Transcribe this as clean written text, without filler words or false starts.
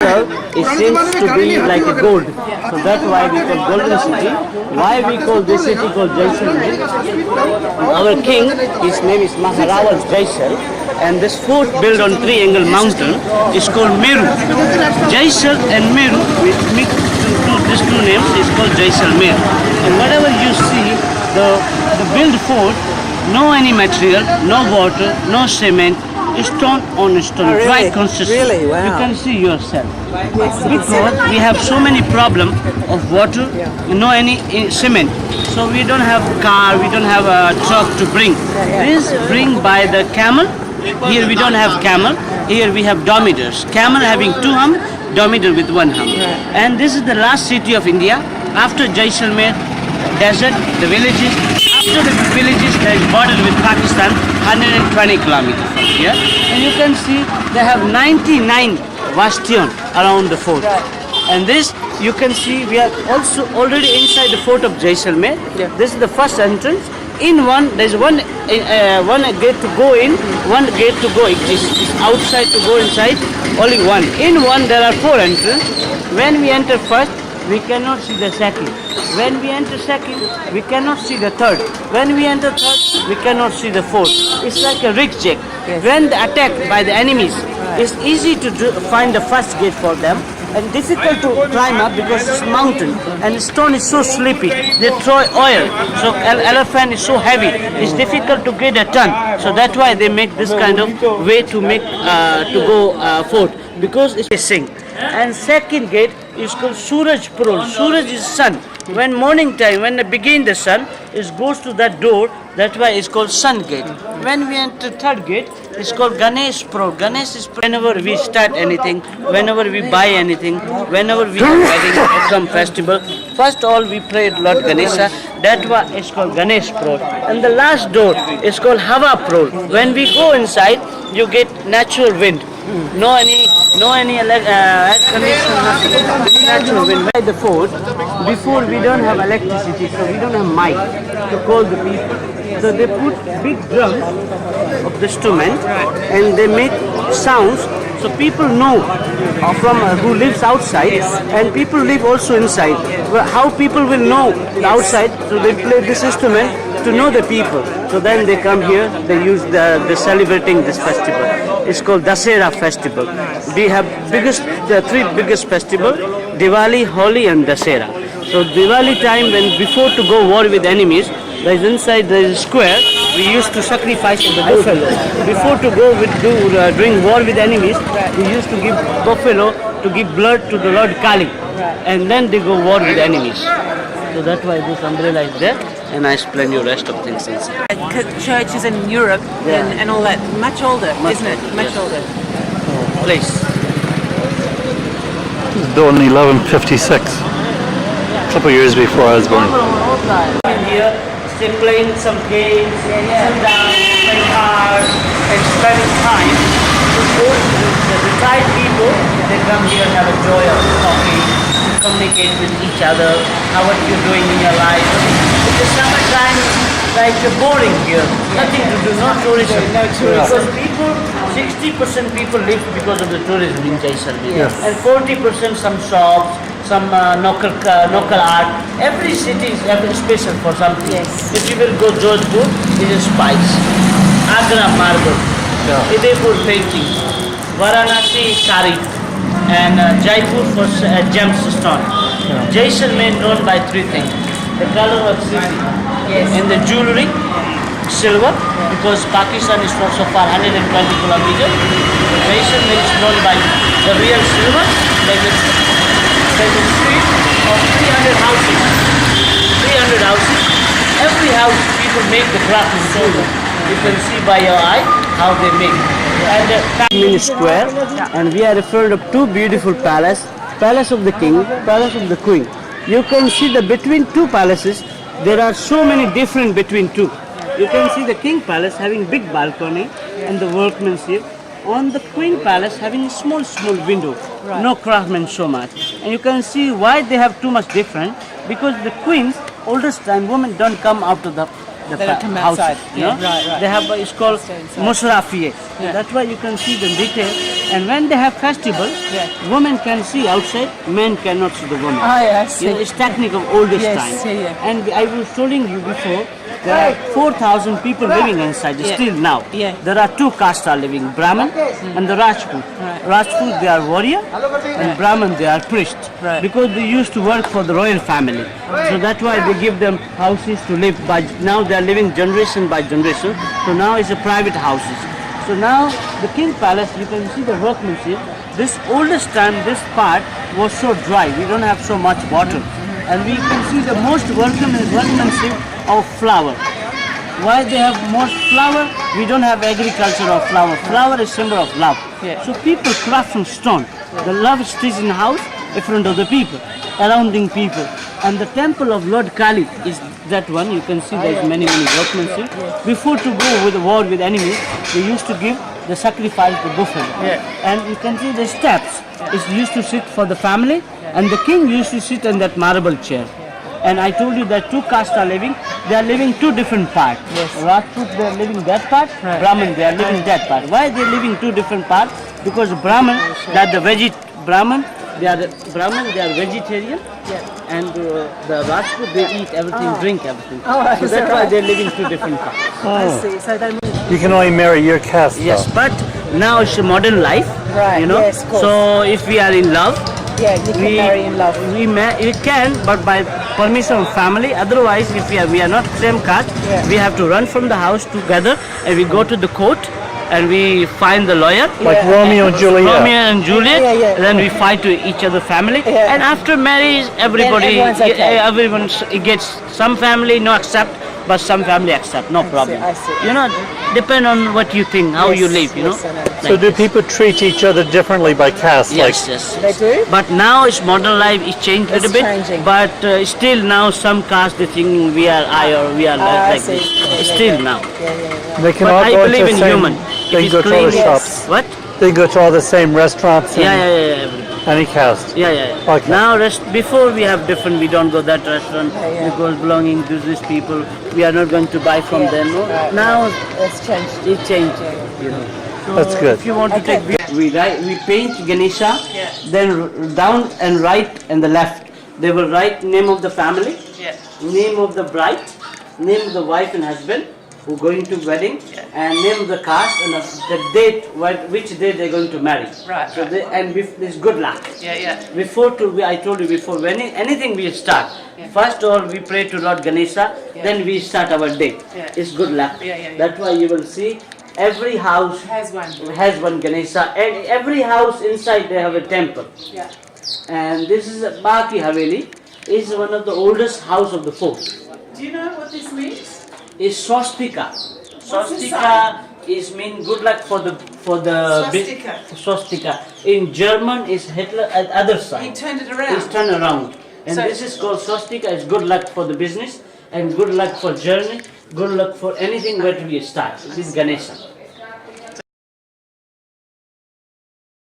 crystal, it seems to be like a gold. So that's why we call golden city. Why we call this city called Jaisalmer? Our king, his name is Maharaja Jaisal, and this fort built on Triangle Mountain is called Meru. Jaisal and Meru, we mix these two names is called Jaisalmer. And whatever you see, the built fort, no any material, no water, no cement, stone on stone, really? dry consistently. Really? Wow. You can see yourself. Because we have so many problem of water, no any cement. So we don't have car, we don't have a truck to bring. This bring by the camel. Here we don't have camel. Here we have dromedaries. Camel having 2 hump, dromedary with 1 hump. And this is the last city of India. After Jaisalmer, desert, the villages. After the villages, there is border with Pakistan, 120 kilometers from here. And you can see they have 99 bastion around the fort. And this, you can see, we are also already inside the fort of Jaisalmer. This is the first entrance. In one, there is one gate to go in, one gate to go exist. Outside to go inside, only one. In one, there are 4 entrances. When we enter first, we cannot see the second. When we enter second, we cannot see the third. When we enter third, we cannot see the fourth. It's like a rig check. When attacked by the enemies, it's easy to find the first gate for them and difficult to climb up because it's mountain and the stone is so sleepy. They throw oil, so elephant is so heavy. It's difficult to get a ton. So that's why they make this kind of way to make to go fort because it's a sink. And second gate is called Suraj Prol. Suraj is sun. When morning time, when they begin the sun, it goes to that door. That's why it's called sun gate. When we enter third gate, it's called Ganesh Prol. Ganesh is whenever we start anything, whenever we buy anything, whenever we are wedding or some festival. First all we pray Lord Ganesha. That why it's called Ganesh Prol. And the last door is called Hava Prol. When we go inside, you get natural wind. No any air conditioner, nothing. Natural wind. By the fort, before we don't have electricity, so we don't have mic to call the people. So they put big drums of the instrument and they make sounds so people know from who lives outside and people live also inside. Well, how people will know the outside, so they play this instrument to know the people. So then they come here, they use the celebrating this festival. It's called Dasera festival. We have the 3 biggest festival, Diwali, Holi and Dasera. So Diwali time when before to go war with enemies, there is inside there is a square, we used to sacrifice the buffalo. Before to go doing war with enemies, we used to give buffalo to give blood to the Lord Kali. And then they go war with enemies. So that's why this umbrella is there. And I explain you rest of things inside. Churches in Europe and all that, much older, isn't it? Much older. Place. Done in 1156. A couple of years before I was born. Here, still playing some games, sit down, playing cards, and spending time. The retired people, they come here and have a joy of talking, communicate with each other, how what you're doing in your life. In the summertime, like you're boring here, nothing to do, no tourism. Because people, 60% people live because of the tourism in Jaisalmer. And 40% some shops, some local art. Every city is special for something. If you will go Jodhpur, it is spice. Agra marble, Udaipur painting, Varanasi sari, and Jaipur for gems stone. Jaisalmer known by 3 things: the color of city, and the jewelry, silver, because Pakistan is not so far, 120 kilometers. Jaisalmer is known by the real silver, like the street of 300 houses. 300 houses. Every house people make the craft in silver. You can see by your eye how they make. And mini square, and we are in front of 2 beautiful palaces. Palace of the king, palace of the queen. You can see that between 2 palaces, there are so many different between 2. You can see the king palace having big balcony and the workmanship. On the queen palace having small window, no craftsman so much. And you can see why they have too much different, because the queens, oldest time, women don't come out of the the They don't come houses, outside. you know. Yeah, right. They have it's called Stay inside. musrafiye. Yeah. That's why you can see the detail. And when they have festival, Yeah. women can see outside, men cannot see the women. Oh, yeah, I see. You know, it's technique of oldest Yes, time. yeah, yeah. And I was telling you before, there are 4,000 people living inside, Yeah. still now. Yeah. There are two castes are living, Brahmin and the Rajput. Right. Rajput, they are warrior, and Brahmin, they are priest. Right. Because they used to work for the royal family. So that's why they give them houses to live by. Now they are living generation by generation. So now it's a private houses. So now the king palace, you can see the workmanship. This oldest time, this part was so dry. We don't have so much water. And we can see the most workmanship of flower. Why they have most flower? We don't have agriculture of flower. Flower is symbol of love. Yeah. So people craft from stone. The love stays in the house in front of the people, surrounding people. And the temple of Lord Kali is that one. You can see there's many workmanship. Before to go with the war with enemies, they used to give the sacrifice to buffalo. Yeah. And you can see the steps. It's used to sit for the family, and the king used to sit in that marble chair. And I told you that two castes are living. They are living two different parts. Yes. Rajput, they are living that part. Right. Brahmin, they are living that part. Why they are living two different parts? Because Brahmin, that the Brahmin, they are vegetarian. Yeah. And the Rajput, they eat everything, drink everything. Oh, So is that's that why right? they are living two different parts. I see. So they You can only marry your caste. Yes, though. but now it's a modern life. Right, You know. yes, of course. So if we are in love, yeah, you can marry in love. we can, but by permission of family. Otherwise, if we are not same caste, Yeah. we have to run from the house together, and we go to the court, and we find the lawyer. Like Yeah. Romeo and Juliet. Romeo and Juliet. Yeah, yeah. Then we fight to each other family, Yeah. and after marriage, everybody, everyone's okay. everyone gets some family no accept, but some family accept, no problem. I see. You know, depend on what you think, how you live. You know. Yes, I know. So do people treat each other differently by caste? Yes, yes. They do? But now it's modern life is changed a It's little bit. changing. But still now some caste they think we are I or we are I like see. this. Yeah, yeah, Still yeah. now. Yeah. They can But all I go to believe the in same, human. They If go it's to all the clean, shops. What? They go to all the same restaurants and Yeah. any caste. Yeah. Okay. Now before we have different. We don't go that restaurant Yeah. because belonging to these people. We are not going to buy from Yeah, them. No? right. Now It's changed. it changed. You know. So That's good. If you want to Okay. take, we paint Ganesha, Yeah. then down and right and the left. They will write name of the family, Yeah. name of the bride, name of the wife and husband who going to wedding, and name of the caste and the date, which day they're going to marry. Right, So right. this good luck. Yeah. Before I told you before, when anything we start, Yeah. first all we pray to Lord Ganesha, Yeah. then we start our day. Yeah. It's good luck. Yeah. That's why you will see every house Has one. one Ganesha, and every house inside they have a temple. Yeah. And this is Baki Haveli, is one of the oldest house of the fort. Do you know what this means? Is swastika. the Swastika is mean good luck for the Swastika. swastika. In German is Hitler at other side. He turned it It's around. turn around. And So- this is called swastika. It's good luck for the business and good luck for journey, good luck for anything where we start. This is Ganesha.